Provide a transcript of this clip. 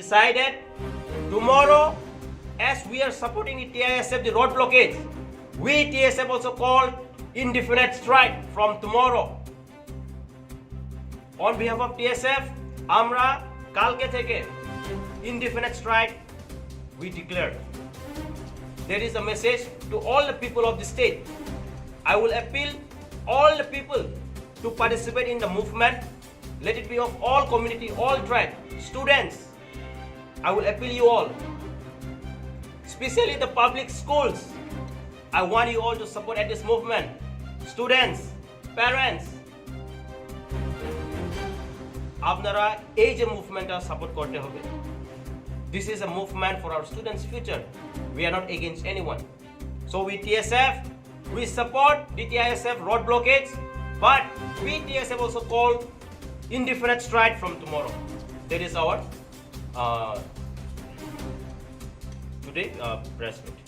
decided tomorrow, as we are supporting the TISF, the road blockage, we TSF also called indefinite strike from tomorrow. On behalf of TSF, আমরা কালকে থেকে indefinite strike we declared. There is a message to all the people of the state. I will appeal all the people to participate in the movement. Let it be of all community, all tribe, students. I will appeal you all, especially the public schools. I want you all to support at this movement. Students, parents, আপনারা এই যে মুভমেন্টটা support করতে হবে। This is a movement for our students' future. We are not against anyone. So we TSF, we support the TISF road blockage, but we TSF also call indefinite strike from tomorrow. That is our today press meet.